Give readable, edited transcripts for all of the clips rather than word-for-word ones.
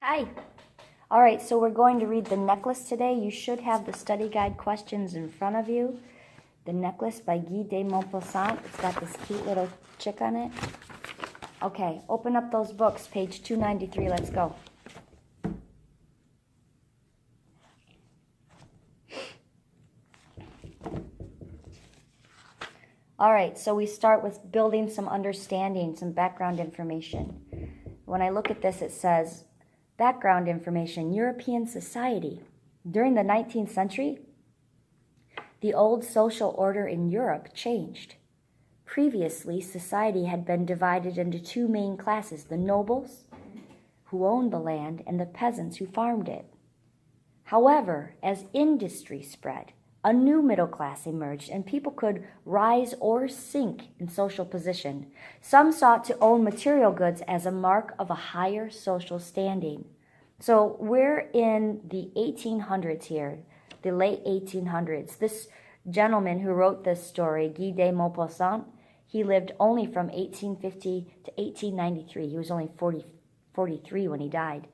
Hi. All right, so we're going to read The Necklace today. You should have the study guide questions in front of you. The Necklace by Guy de Maupassant. It's got this cute little chick on it. Okay, open up those books, page 293. Let's go. All right, so we start with building some understanding, some background information. When I look at this, it says, background information, European society. During the 19th century, the old social order in Europe changed. Previously, society had been divided into two main classes, the nobles, who owned the land, and the peasants who farmed it. However, as industry spread, a new middle class emerged, and people could rise or sink in social position. Some sought to own material goods as a mark of a higher social standing. So we're in the 1800s here, the late 1800s. This gentleman who wrote this story, Guy de Maupassant, he lived only from 1850 to 1893. He was only 43 when he died.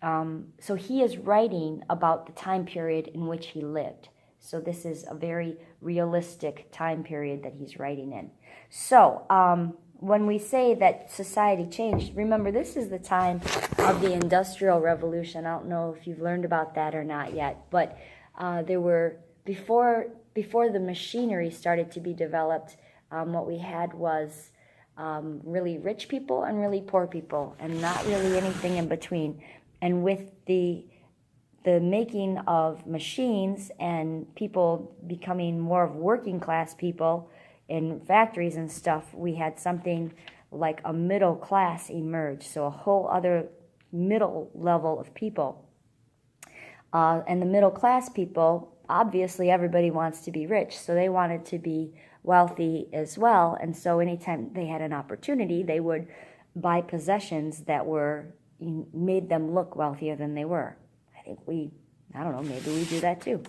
So he is writing about the time period in which he lived. So this is a very realistic time period that he's writing in. So when we say that society changed, remember this is the time of the Industrial Revolution. I don't know if you've learned about that or not yet, but there were, before the machinery started to be developed, what we had was really rich people and really poor people, and not really anything in between. And with the making of machines and people becoming more of working class people in factories and stuff, we had something like a middle class emerge. So a whole other middle level of people. And the middle class people, obviously everybody wants to be rich, so they wanted to be wealthy as well. And so anytime they had an opportunity, they would buy possessions that made them look wealthier than they were. I don't know, maybe we do that too.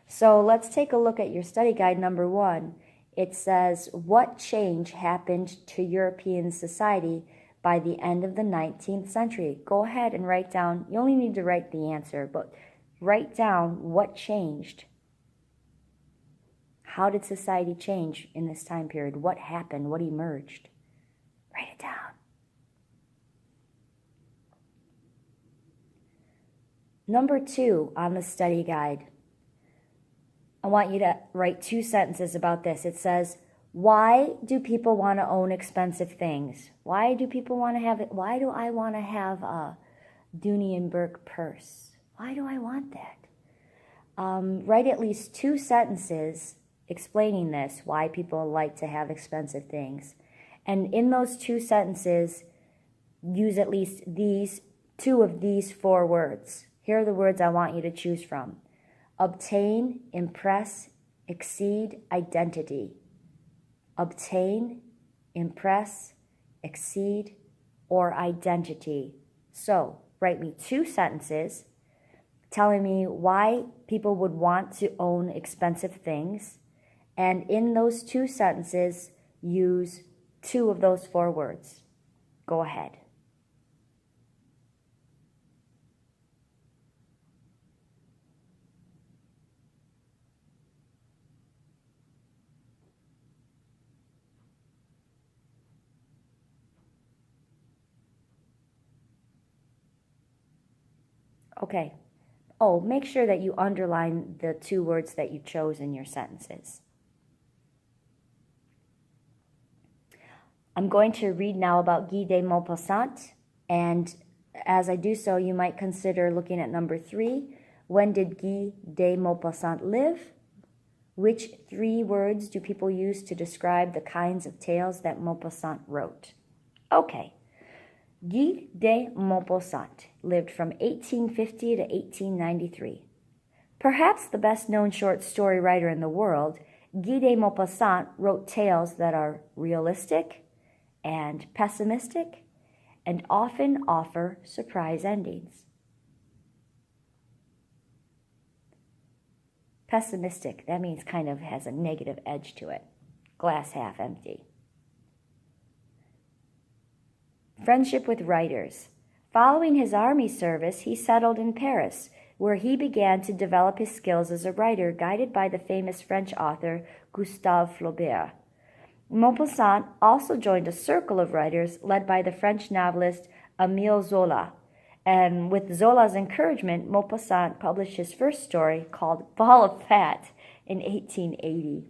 So let's take a look at your study guide number 1. It says, what change happened to European society by the end of the 19th century? Go ahead and write down, you only need to write the answer, but write down what changed. How did society change in this time period? What happened? What emerged? Write it down. Number 2 on the study guide, I want you to write 2 sentences about this. It says, why do people want to own expensive things? Why do people want to have it? Why do I want to have a Dooney & Bourke purse? Why do I want that? Write at least 2 sentences explaining this, why people like to have expensive things. And in those 2 sentences, use at least 2 of these 4 words. Here are the words I want you to choose from. Obtain, impress, exceed, identity. Obtain, impress, exceed, or identity. So, write me 2 sentences telling me why people would want to own expensive things. And in those 2 sentences, use 2 of those 4 words. Go ahead. Okay. Oh, make sure that you underline the 2 words that you chose in your sentences. I'm going to read now about Guy de Maupassant, and as I do so, you might consider looking at number 3. When did Guy de Maupassant live? Which 3 words do people use to describe the kinds of tales that Maupassant wrote? Okay. Guy de Maupassant lived from 1850 to 1893. Perhaps the best-known short story writer in the world, Guy de Maupassant wrote tales that are realistic and pessimistic and often offer surprise endings. Pessimistic, that means kind of has a negative edge to it. Glass half empty. Friendship with writers. Following his army service, he settled in Paris, where he began to develop his skills as a writer, guided by the famous French author Gustave Flaubert. Maupassant also joined a circle of writers led by the French novelist Émile Zola. And with Zola's encouragement, Maupassant published his first story called Ball of Fat in 1880.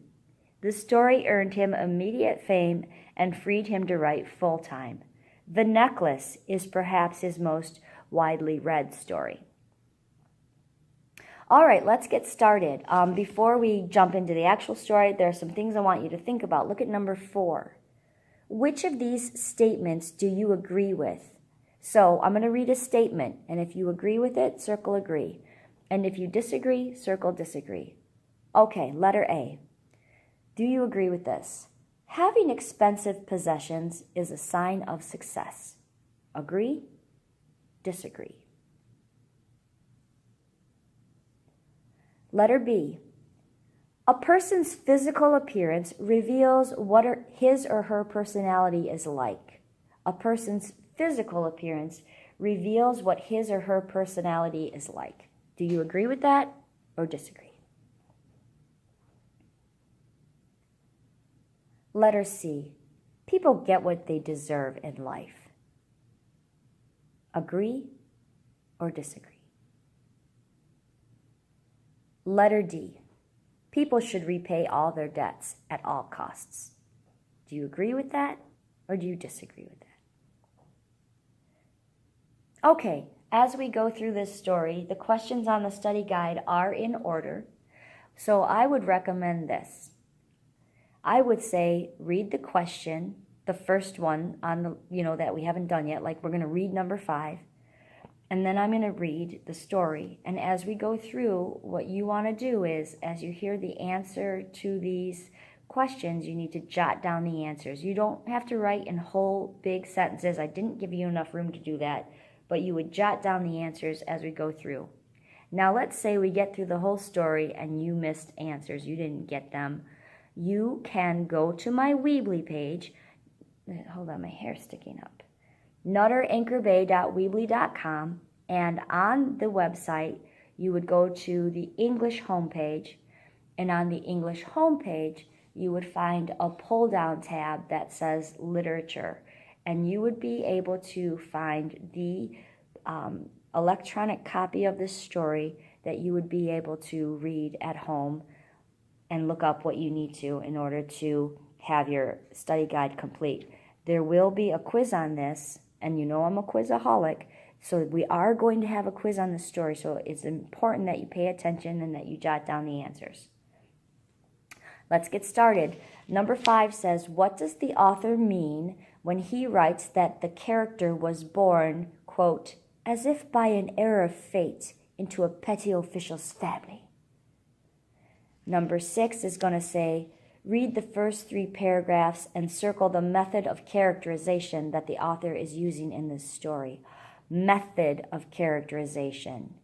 The story earned him immediate fame and freed him to write full-time. The Necklace is perhaps his most widely read story. All right, let's get started. Before we jump into the actual story, there are some things I want you to think about. Look at number 4. Which of these statements do you agree with? So I'm going to read a statement, and if you agree with it, circle agree. And if you disagree, circle disagree. Okay, letter A. Do you agree with this? Having expensive possessions is a sign of success. Agree? Disagree? Letter B. A person's physical appearance reveals what his or her personality is like. A person's physical appearance reveals what his or her personality is like. Do you agree with that or disagree? Letter C. People get what they deserve in life. Agree or disagree? Letter D. People should repay all their debts at all costs. Do you agree with that or do you disagree with that? Okay, as we go through this story, the questions on the study guide are in order. So I would recommend this. I would say read the question, the first one on the, that we haven't done yet, like we're going to read number 5. And then I'm going to read the story. And as we go through, what you want to do is, as you hear the answer to these questions, you need to jot down the answers. You don't have to write in whole big sentences. I didn't give you enough room to do that. But you would jot down the answers as we go through. Now let's say we get through the whole story and you missed answers. You didn't get them. You can go to my Weebly page. Hold on, my hair's sticking up. nutteranchorbay.weebly.com, and on the website you would go to the English homepage, and on the English homepage you would find a pull down tab that says literature, and you would be able to find the electronic copy of this story that you would be able to read at home and look up what you need to in order to have your study guide complete. There will be a quiz on this, and I'm a quizaholic, so we are going to have a quiz on the story, so it's important that you pay attention and that you jot down the answers. Let's get started. Number 5 says, what does the author mean when he writes that the character was born, quote, as if by an error of fate, into a petty official's family? Number 6 is going to say, read the first 3 paragraphs and circle the method of characterization that the author is using in this story. Method of characterization.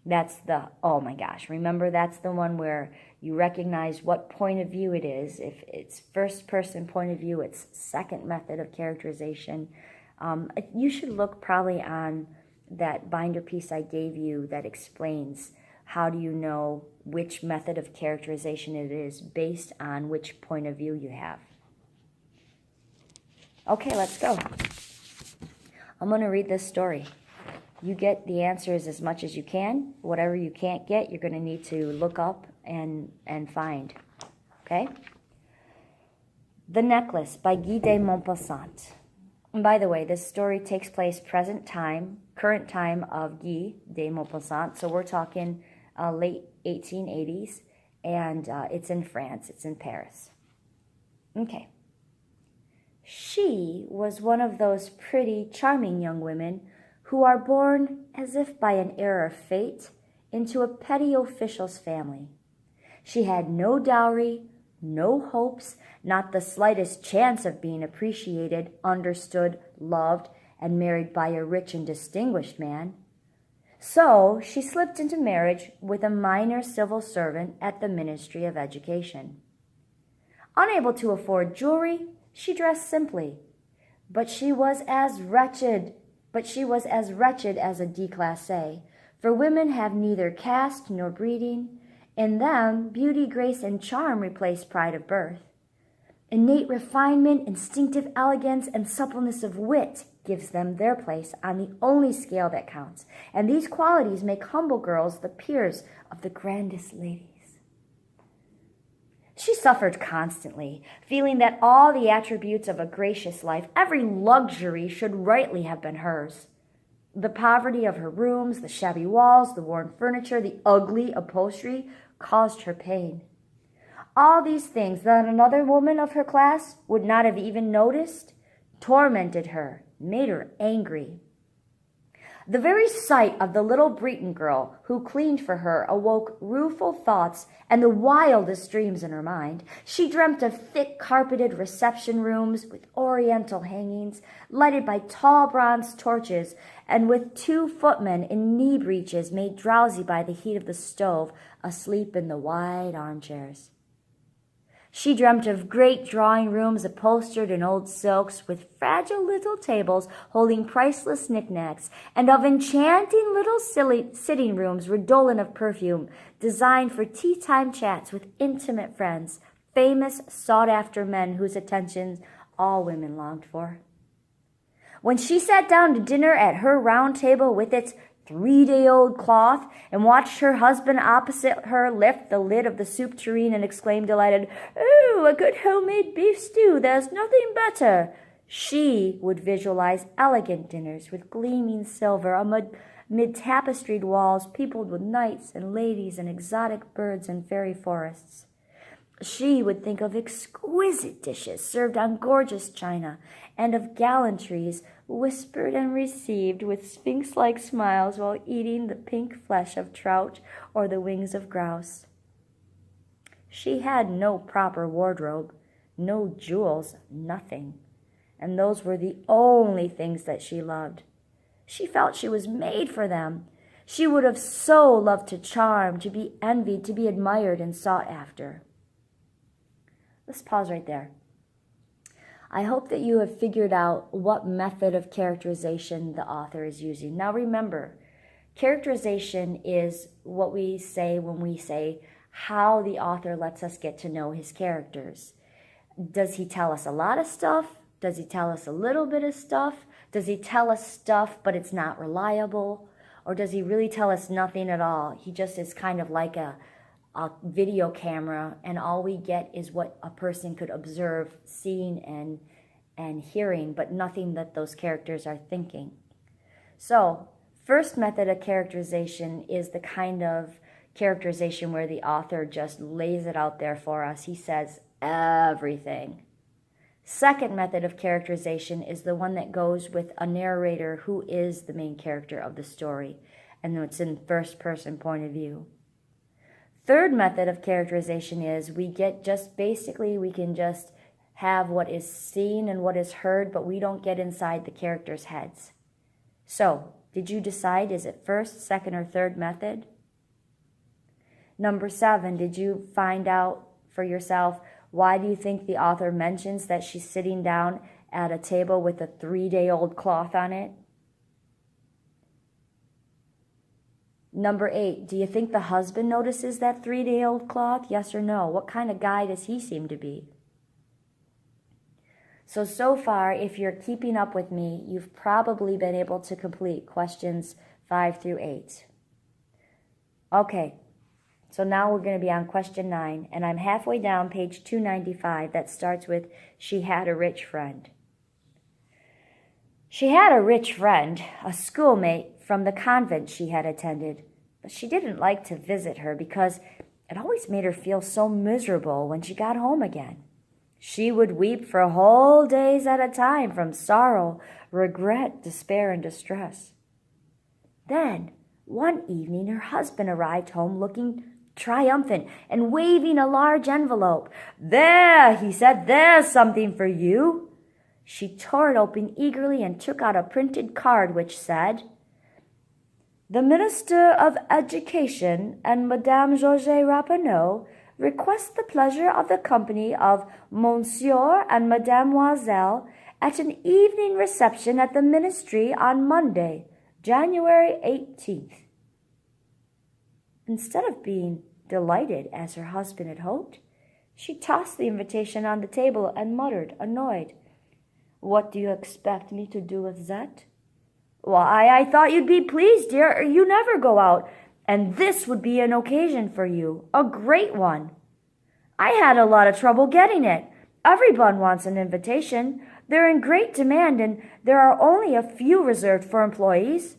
That's the, oh my gosh, remember that's the one where you recognize what point of view it is. If it's first person point of view, it's second method of characterization. You should look probably on that binder piece I gave you that explains how do you know which method of characterization it is based on which point of view you have. Okay, let's go. I'm going to read this story. You get the answers as much as you can. Whatever you can't get, you're going to need to look up and find. Okay? The Necklace by Guy de Maupassant. And by the way, this story takes place current time of Guy de Maupassant. So we're talking late 1880s, and it's in France. It's in Paris. Okay. She was one of those pretty, charming young women who are born, as if by an error of fate, into a petty official's family. She had no dowry, no hopes, not the slightest chance of being appreciated, understood, loved, and married by a rich and distinguished man. So she slipped into marriage with a minor civil servant at the Ministry of Education. Unable to afford jewelry, she dressed simply, but she was as wretched but she was as wretched as a déclassée, for women have neither caste nor breeding. In them, beauty, grace, and charm replace pride of birth. Innate refinement, instinctive elegance, and suppleness of wit gives them their place on the only scale that counts, and these qualities make humble girls the peers of the grandest ladies. She suffered constantly, feeling that all the attributes of a gracious life, every luxury, should rightly have been hers. The poverty of her rooms, the shabby walls, the worn furniture, the ugly upholstery caused her pain. All these things that another woman of her class would not have even noticed tormented her, made her angry. The very sight of the little Breton girl who cleaned for her awoke rueful thoughts and the wildest dreams in her mind. She dreamt of thick carpeted reception rooms with oriental hangings, lighted by tall bronze torches, and with 2 footmen in knee breeches made drowsy by the heat of the stove, asleep in the wide armchairs. She dreamt of great drawing rooms upholstered in old silks with fragile little tables holding priceless knickknacks, and of enchanting little sitting rooms redolent of perfume, designed for tea-time chats with intimate friends, famous, sought-after men whose attentions all women longed for. When she sat down to dinner at her round table with its 3-day-old cloth, and watched her husband opposite her lift the lid of the soup tureen and exclaim delighted, "Oh, a good homemade beef stew, there's nothing better," she would visualize elegant dinners with gleaming silver amid tapestried walls peopled with knights and ladies and exotic birds and fairy forests. She would think of exquisite dishes served on gorgeous china, and of gallantries whispered and received with sphinx-like smiles while eating the pink flesh of trout or the wings of grouse. She had no proper wardrobe, no jewels, nothing, and those were the only things that she loved. She felt she was made for them. She would have so loved to charm, to be envied, to be admired and sought after. Let's pause right there. I hope that you have figured out what method of characterization the author is using. Now remember, characterization is what we say when we say how the author lets us get to know his characters. Does he tell us a lot of stuff? Does he tell us a little bit of stuff? Does he tell us stuff but it's not reliable? Or does he really tell us nothing at all? He just is kind of like a video camera, and all we get is what a person could observe, seeing and hearing, but nothing that those characters are thinking. So, first method of characterization is the kind of characterization where the author just lays it out there for us. He says everything. Second method of characterization is the one that goes with a narrator who is the main character of the story, and it's in first-person point of view. Third method of characterization is we can just have what is seen and what is heard, but we don't get inside the characters' heads. So, did you decide, is it first, second, or third method? Number 7, did you find out for yourself, why do you think the author mentions that she's sitting down at a table with a 3-day-old cloth on it? Number 8, do you think the husband notices that 3-day-old cloth? Yes or no? What kind of guy does he seem to be? So far, if you're keeping up with me, you've probably been able to complete questions 5 through 8. Okay, so now we're going to be on question 9, and I'm halfway down page 295 that starts with, she had a rich friend. She had a rich friend, a schoolmate from the convent she had attended, but she didn't like to visit her because it always made her feel so miserable when she got home again. She would weep for whole days at a time from sorrow, regret, despair, and distress. Then, one evening, her husband arrived home looking triumphant and waving a large envelope. "There," he said, "there's something for you." She tore it open eagerly and took out a printed card which said, "The Minister of Education and Madame Georges Rappeneau request the pleasure of the company of Monsieur and Mademoiselle at an evening reception at the ministry on Monday, January 18th. Instead of being delighted as her husband had hoped, she tossed the invitation on the table and muttered, annoyed, "What do you expect me to do with that?" "Why, I thought you'd be pleased, dear. You never go out, and this would be an occasion for you, a great one." "I had a lot of trouble getting it. Everyone wants an invitation. They're in great demand, and there are only a few reserved for employees.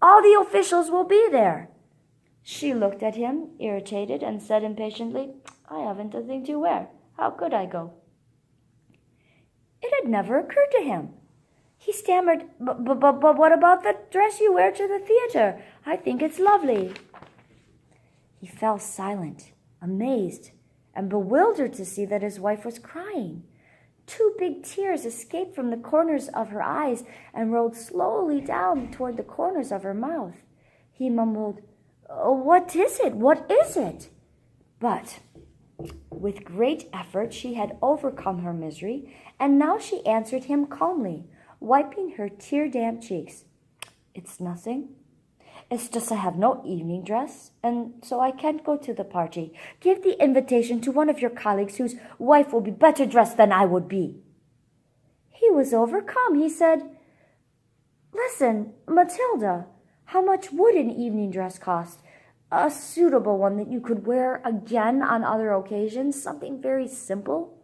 All the officials will be there." She looked at him, irritated, and said impatiently, "I haven't a thing to wear. How could I go?" It had never occurred to him. He stammered, But what about the dress you wear to the theater? I think it's lovely." He fell silent, amazed, and bewildered to see that his wife was crying. 2 big tears escaped from the corners of her eyes and rolled slowly down toward the corners of her mouth. He mumbled, "What is it? What is it?" But with great effort she had overcome her misery, and now she answered him calmly, wiping her tear-damp cheeks. "It's nothing. It's just I have no evening dress, and so I can't go to the party. Give the invitation to one of your colleagues whose wife will be better dressed than I would be." He was overcome. He said, "Listen, Matilda, how much would an evening dress cost? A suitable one that you could wear again on other occasions, something very simple."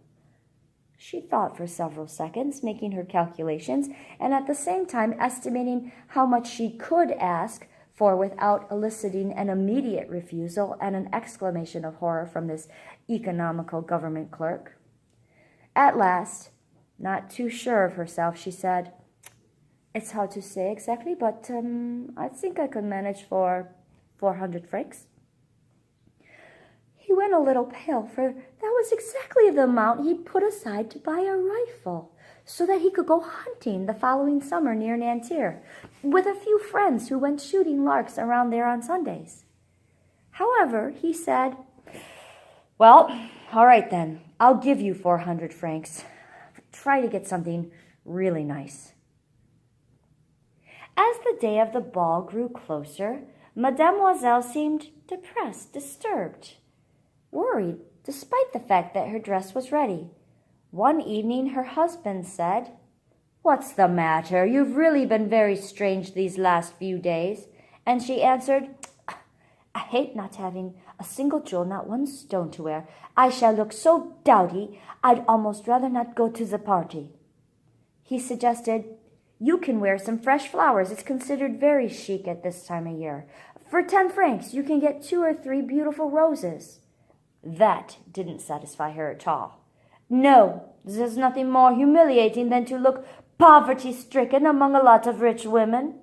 She thought for several seconds, making her calculations, and at the same time estimating how much she could ask for without eliciting an immediate refusal and an exclamation of horror from this economical government clerk. At last, not too sure of herself, she said, "It's hard to say exactly, but I think I could manage for 400 francs. He went a little pale, for that was exactly the amount he'd put aside to buy a rifle, so that he could go hunting the following summer near Nanterre, with a few friends who went shooting larks around there on Sundays. However, he said, "Well, all right then, I'll give you 400 francs. Try to get something really nice." As the day of the ball grew closer, Mademoiselle seemed depressed, disturbed, worried, despite the fact that her dress was ready. One evening her husband said, "What's the matter? You've really been very strange these last few days." And she answered, "I hate not having a single jewel, not one stone to wear. I shall look so dowdy, I'd almost rather not go to the party." He suggested, "You can wear some fresh flowers. It's considered very chic at this time of year. For 10 francs, you can get 2 or 3 beautiful roses." That didn't satisfy her at all. "No, there's nothing more humiliating than to look poverty-stricken among a lot of rich women."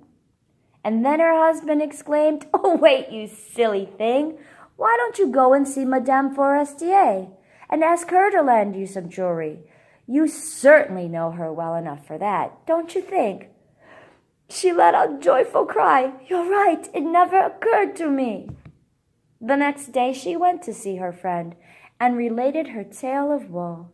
And then her husband exclaimed, "Oh, wait, you silly thing. Why don't you go and see Madame Forestier and ask her to lend you some jewelry? You certainly know her well enough for that, don't you think?" She let out a joyful cry. "You're right, it never occurred to me." The next day she went to see her friend and related her tale of woe.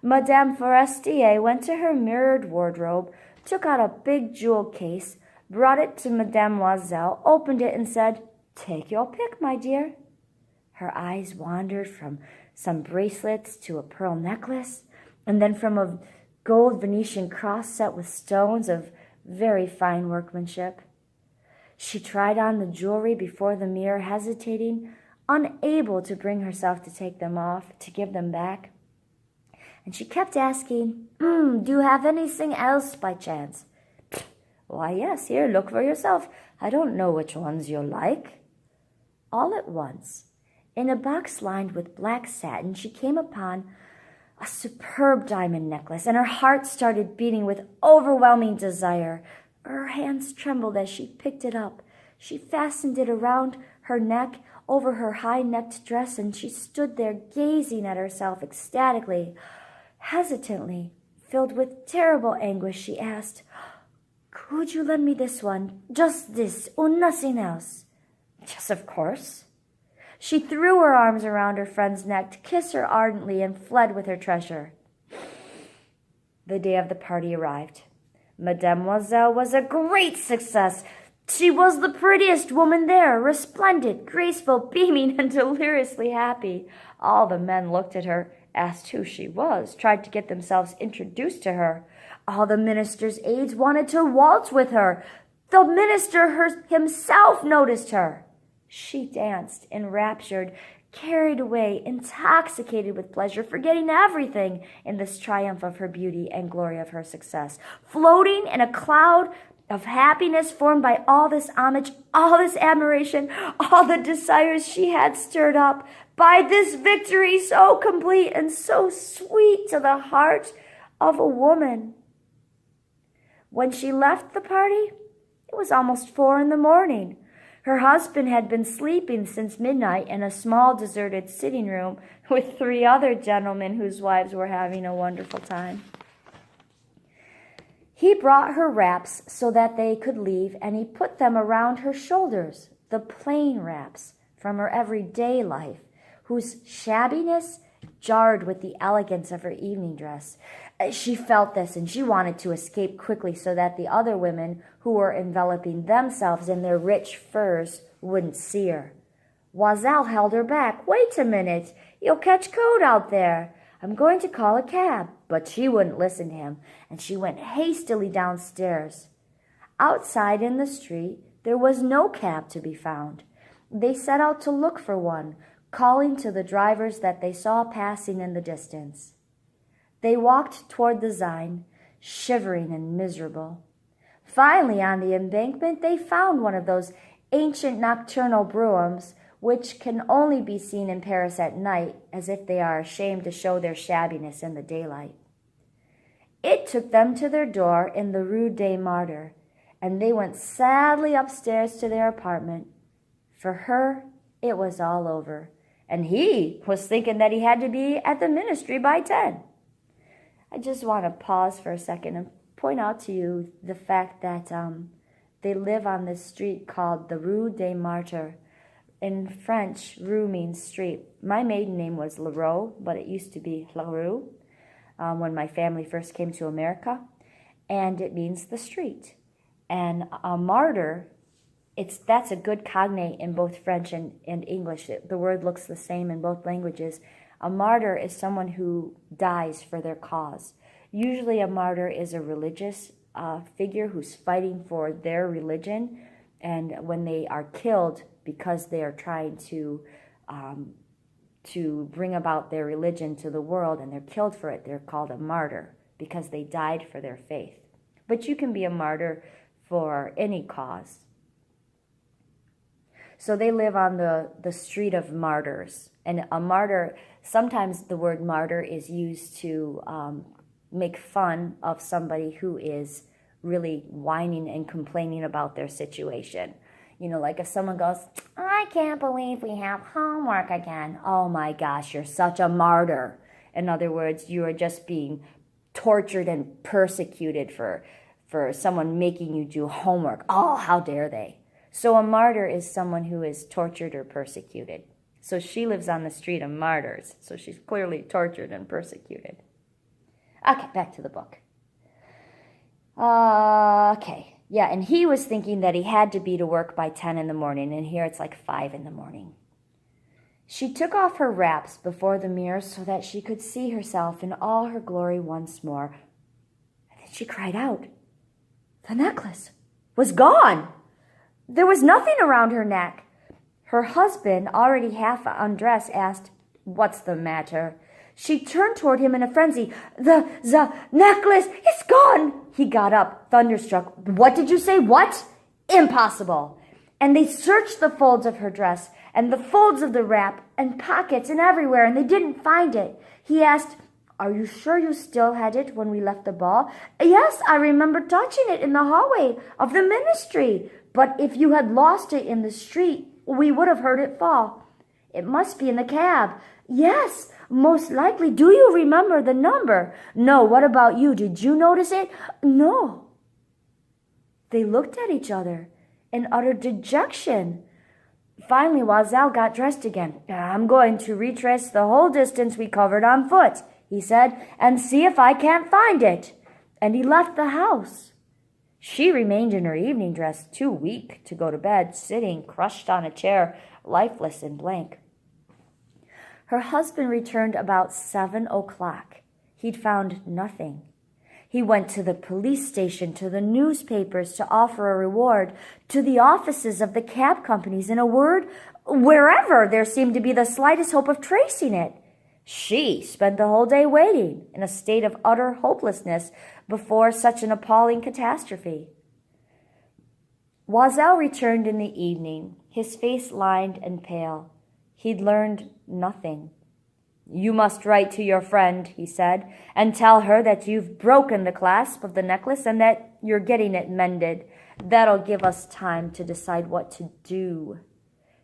Madame Forestier went to her mirrored wardrobe, took out a big jewel case, brought it to Mademoiselle, opened it, and said, "Take your pick, my dear." Her eyes wandered from some bracelets to a pearl necklace, and then from a gold Venetian cross set with stones of very fine workmanship. She tried on the jewelry before the mirror, hesitating, unable to bring herself to take them off, to give them back. And she kept asking, "Do you have anything else by chance?" "Why, yes, here, look for yourself. I don't know which ones you'll like." All at once, in a box lined with black satin, she came upon a superb diamond necklace, and her heart started beating with overwhelming desire. Her hands trembled as she picked it up. She fastened it around her neck over her high-necked dress, and she stood there gazing at herself ecstatically. Hesitantly, filled with terrible anguish, she asked, "Could you lend me this one? Just this, or nothing else?" "Yes, of course." She threw her arms around her friend's neck, kissed her ardently, and fled with her treasure. The day of the party arrived. Mademoiselle was a great success. She was the prettiest woman there, resplendent, graceful, beaming, and deliriously happy. All the men looked at her, asked who she was, tried to get themselves introduced to her. All the minister's aides wanted to waltz with her. The minister himself noticed her. She danced, enraptured, carried away, intoxicated with pleasure, forgetting everything in this triumph of her beauty and glory of her success, floating in a cloud of happiness formed by all this homage, all this admiration, all the desires she had stirred up, by this victory so complete and so sweet to the heart of a woman. When she left the party, it was almost 4 a.m. Her husband had been sleeping since midnight in a small deserted sitting room with 3 other gentlemen whose wives were having a wonderful time. He brought her wraps so that they could leave, and he put them around her shoulders, the plain wraps from her everyday life, whose shabbiness jarred with the elegance of her evening dress. She felt this, and she wanted to escape quickly so that the other women who were enveloping themselves in their rich furs wouldn't see her. Loisel held her back. "Wait a minute. You'll catch cold out there. I'm going to call a cab." But she wouldn't listen to him, and she went hastily downstairs. Outside in the street, there was no cab to be found. They set out to look for one, calling to the drivers that they saw passing in the distance. They walked toward the Seine, shivering and miserable. Finally, on the embankment, they found one of those ancient nocturnal broughams which can only be seen in Paris at night, as if they are ashamed to show their shabbiness in the daylight. It took them to their door in the Rue des Martyrs, and they went sadly upstairs to their apartment. For her, it was all over, and he was thinking that he had to be at the ministry by 10. I just want to pause for a second and point out to you the fact that they live on this street called the Rue des Martyrs. In French, rue means street. My maiden name was Leroux, but it used to be Leroux when my family first came to America, and it means the street. And a martyr, that's a good cognate in both French and English. The word looks the same in both languages. A martyr is someone who dies for their cause. Usually a martyr is a religious figure who's fighting for their religion, and when they are killed because they are trying to bring about their religion to the world and they're killed for it, they're called a martyr because they died for their faith. But you can be a martyr for any cause. So they live on the street of martyrs. And a martyr, sometimes the word martyr is used to make fun of somebody who is really whining and complaining about their situation. You know, like if someone goes, "I can't believe we have homework again." "Oh my gosh, you're such a martyr." In other words, you are just being tortured and persecuted for someone making you do homework. "Oh, how dare they." So a martyr is someone who is tortured or persecuted. So she lives on the street of martyrs. So she's clearly tortured and persecuted. Okay, back to the book. Okay. Yeah, and he was thinking that he had to be to work by 10 a.m, and here it's like 5 a.m. She took off her wraps before the mirror so that she could see herself in all her glory once more. And then she cried out. The necklace was gone. There was nothing around her neck. Her husband, already half undressed, asked, "What's the matter?" She turned toward him in a frenzy. The necklace is gone." He got up, thunderstruck. "What did you say? What? Impossible." And they searched the folds of her dress and the folds of the wrap and pockets and everywhere, and they didn't find it. He asked, "Are you sure you still had it when we left the ball?" "Yes, I remember touching it in the hallway of the ministry. But if you had lost it in the street, we would have heard it fall." "It must be in the cab." "Yes, most likely. Do you remember the number?" "No. What about you? Did you notice it?" "No." They looked at each other in utter dejection. Finally, Loisel got dressed again. "I'm going to retrace the whole distance we covered on foot," he said, "and see if I can't find it." and he left the house. She remained in her evening dress, too weak to go to bed, sitting crushed on a chair, lifeless and blank. Her husband returned about 7 o'clock. He'd found nothing. He went to the police station, to the newspapers to offer a reward, to the offices of the cab companies, in a word, wherever there seemed to be the slightest hope of tracing it. She spent the whole day waiting, in a state of utter hopelessness before such an appalling catastrophe. Loisel returned in the evening, his face lined and pale. He'd learned nothing. "You must write to your friend," he said, "and tell her that you've broken the clasp of the necklace and that you're getting it mended. That'll give us time to decide what to do."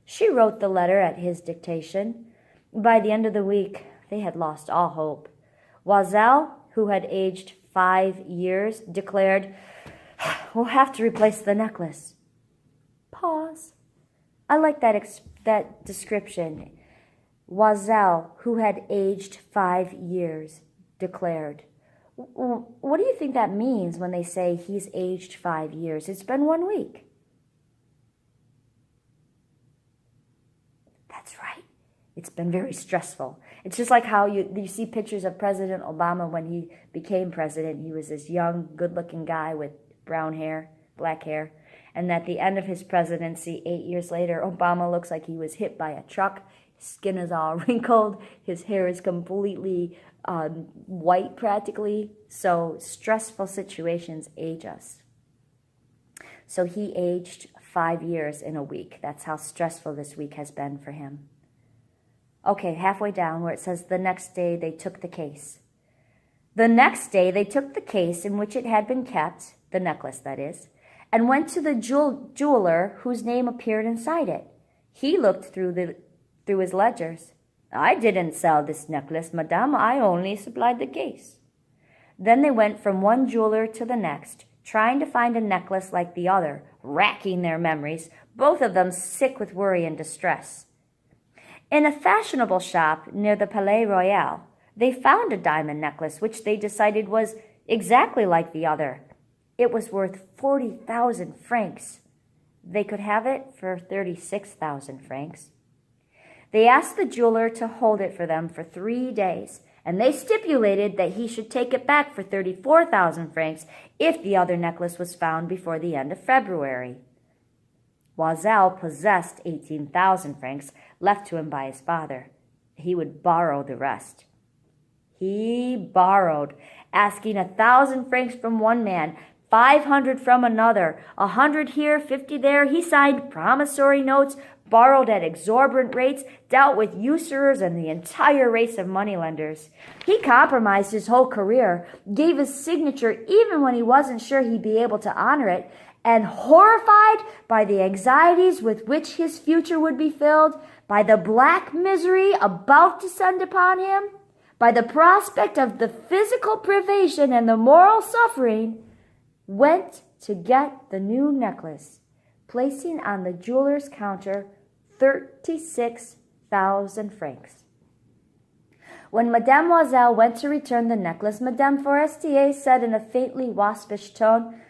She wrote the letter at his dictation. By the end of the week, they had lost all hope. Loisel, who had aged 5 years, declared, "We'll have to replace the necklace." Pause. I like that description. Loisel, who had aged 5 years, declared. What do you think that means when they say he's aged 5 years? It's been 1 week. That's right. It's been very stressful. It's just like how you see pictures of President Obama when he became president. He was this young, good-looking guy with brown hair, black hair. And at the end of his presidency, 8 years later, Obama looks like he was hit by a truck. His skin is all wrinkled. His hair is completely white practically. So stressful situations age us. So he aged 5 years in a week. That's how stressful this week has been for him. Okay, halfway down where it says the next day they took the case. The next day they took the case in which it had been kept, the necklace that is, and went to the jeweler whose name appeared inside it. He looked through his ledgers. "I didn't sell this necklace, madame. I only supplied the case." Then they went from one jeweler to the next, trying to find a necklace like the other, racking their memories, both of them sick with worry and distress. In a fashionable shop near the Palais Royal, they found a diamond necklace which they decided was exactly like the other. It was worth 40,000 francs. They could have it for 36,000 francs. They asked the jeweler to hold it for them for 3 days, and they stipulated that he should take it back for 34,000 francs if the other necklace was found before the end of February. Loisel possessed 18,000 francs left to him by his father. He would borrow the rest. He borrowed, asking 1,000 francs from one man, 500 from another, 100 here, 50 there. He signed promissory notes, borrowed at exorbitant rates, dealt with usurers and the entire race of moneylenders. He compromised his whole career, gave his signature even when he wasn't sure he'd be able to honor it, and horrified by the anxieties with which his future would be filled, by the black misery about to descend upon him, by the prospect of the physical privation and the moral suffering, went to get the new necklace, placing on the jeweler's counter 36,000 francs. When Mademoiselle went to return the necklace, Madame Forestier said in a faintly waspish tone,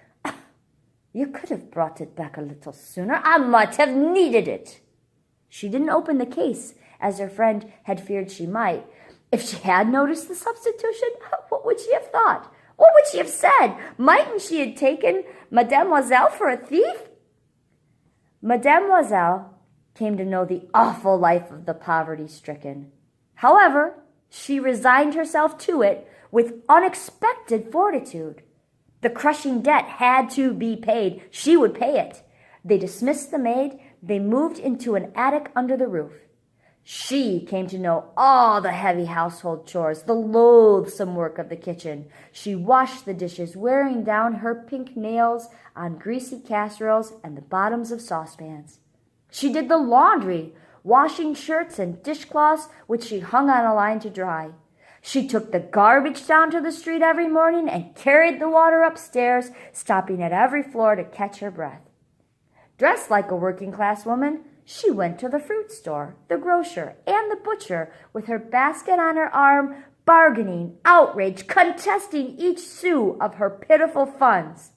"You could have brought it back a little sooner. I might have needed it." She didn't open the case, as her friend had feared she might. If she had noticed the substitution, what would she have thought? What would she have said? Mightn't she have taken Mademoiselle for a thief? Mademoiselle came to know the awful life of the poverty-stricken. However, she resigned herself to it with unexpected fortitude. The crushing debt had to be paid. She would pay it. They dismissed the maid. They moved into an attic under the roof. She came to know all the heavy household chores, the loathsome work of the kitchen. She washed the dishes, wearing down her pink nails on greasy casseroles and the bottoms of saucepans. She did the laundry, washing shirts and dishcloths which she hung on a line to dry. She took the garbage down to the street every morning and carried the water upstairs, stopping at every floor to catch her breath. Dressed like a working-class woman, she went to the fruit store, the grocer, and the butcher with her basket on her arm, bargaining, outrage, contesting each sou of her pitiful funds.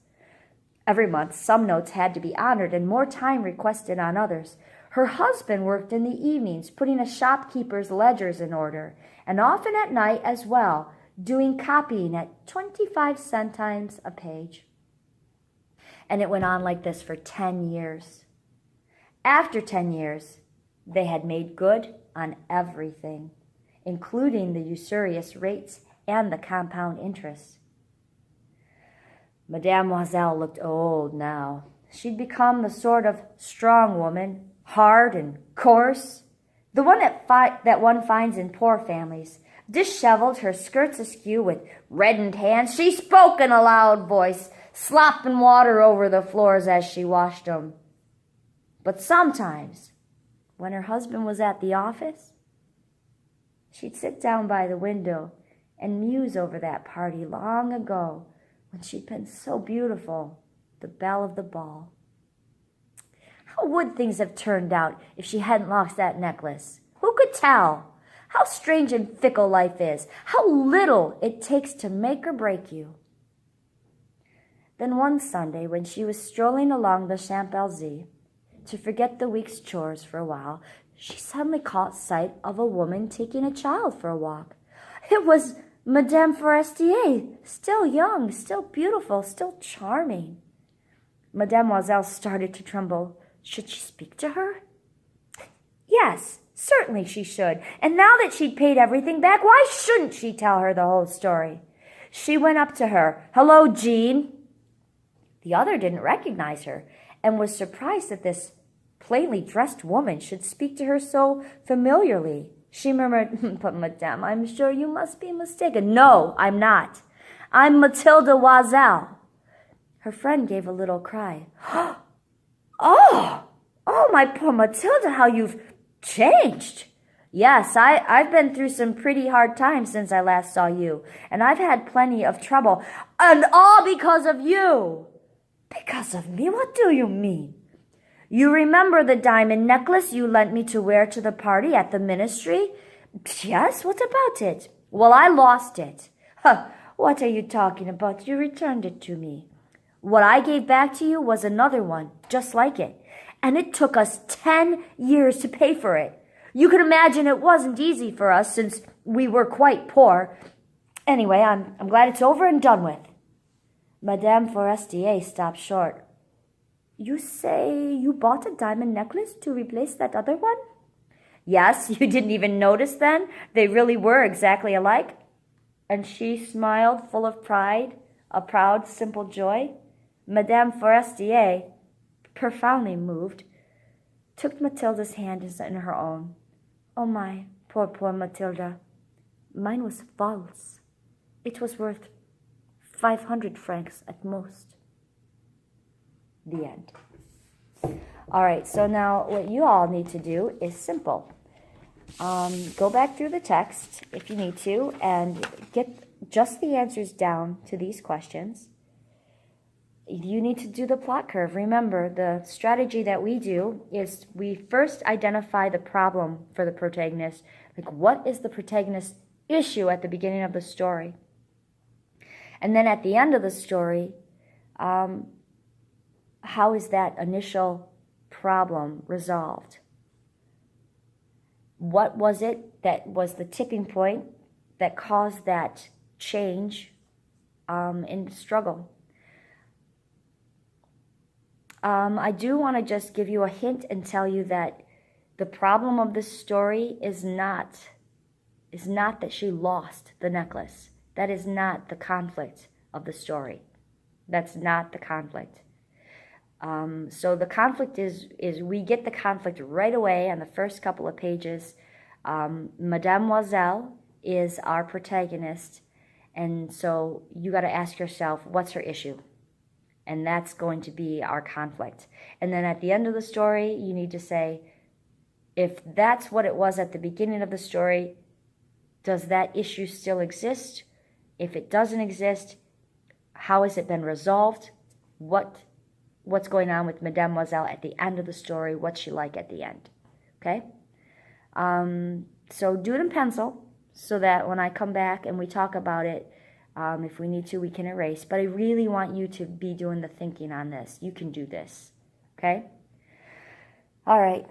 Every month, some notes had to be honored and more time requested on others. Her husband worked in the evenings, putting a shopkeeper's ledgers in order, and often at night as well, doing copying at 25 centimes a page. And it went on like this for 10 years. After 10 years, they had made good on everything, including the usurious rates and the compound interest. Mademoiselle looked old now. She'd become the sort of strong woman, hard and coarse, the one that one finds in poor families. Disheveled, her skirts askew with reddened hands, she spoke in a loud voice, slopping water over the floors as she washed them. But sometimes, when her husband was at the office, she'd sit down by the window and muse over that party long ago when she'd been so beautiful, the belle of the ball. How would things have turned out if she hadn't lost that necklace? Who could tell? How strange and fickle life is. How little it takes to make or break you. Then one Sunday, when she was strolling along the Champs-Élysées to forget the week's chores for a while, she suddenly caught sight of a woman taking a child for a walk. It was Madame Forestier, still young, still beautiful, still charming. Mademoiselle started to tremble. Should she speak to her? Yes, certainly she should. And now that she'd paid everything back, why shouldn't she tell her the whole story? She went up to her. Hello, Jean. The other didn't recognize her and was surprised that this plainly dressed woman should speak to her so familiarly. She murmured, But madame, I'm sure you must be mistaken. No, I'm not. I'm Mathilde Loisel. Her friend gave a little cry. Oh, my poor Mathilde, how you've changed. Yes, I've been through some pretty hard times since I last saw you, and I've had plenty of trouble, and all because of you. Because of me? What do you mean? You remember the diamond necklace you lent me to wear to the party at the ministry? Yes, what about it? Well, I lost it. What are you talking about? You returned it to me. What I gave back to you was another one, just like it. And it took us 10 years to pay for it. You can imagine it wasn't easy for us since we were quite poor. Anyway, I'm glad it's over and done with. Madame Forestier stopped short. You say you bought a diamond necklace to replace that other one? Yes, you didn't even notice then? They really were exactly alike. And she smiled full of pride, a proud, simple joy. Madame Forestier, profoundly moved, took Mathilde's hand in her own. Oh my, poor Mathilde. Mine was false. It was worth 500 francs at most. The end. All right, so now what you all need to do is simple. Go back through the text if you need to and get just the answers down to these questions. You need to do the plot curve. Remember, the strategy that we do is we first identify the problem for the protagonist. Like, what is the protagonist's issue at the beginning of the story? And then at the end of the story, how is that initial problem resolved? What was it that was the tipping point that caused that change in the struggle? I do want to just give you a hint and tell you that the problem of this story is not that she lost the necklace. That is not the conflict of the story. That's not the conflict. So the conflict is we get the conflict right away on the first couple of pages. Mademoiselle is our protagonist, and so you got to ask yourself, what's her issue? And that's going to be our conflict. And then at the end of the story, you need to say, if that's what it was at the beginning of the story, does that issue still exist? If it doesn't exist, how has it been resolved? What's going on with Mademoiselle at the end of the story? What's she like at the end? Okay? So do it in pencil so that when I come back and we talk about it, if we need to, we can erase. But I really want you to be doing the thinking on this. You can do this. Okay? All right.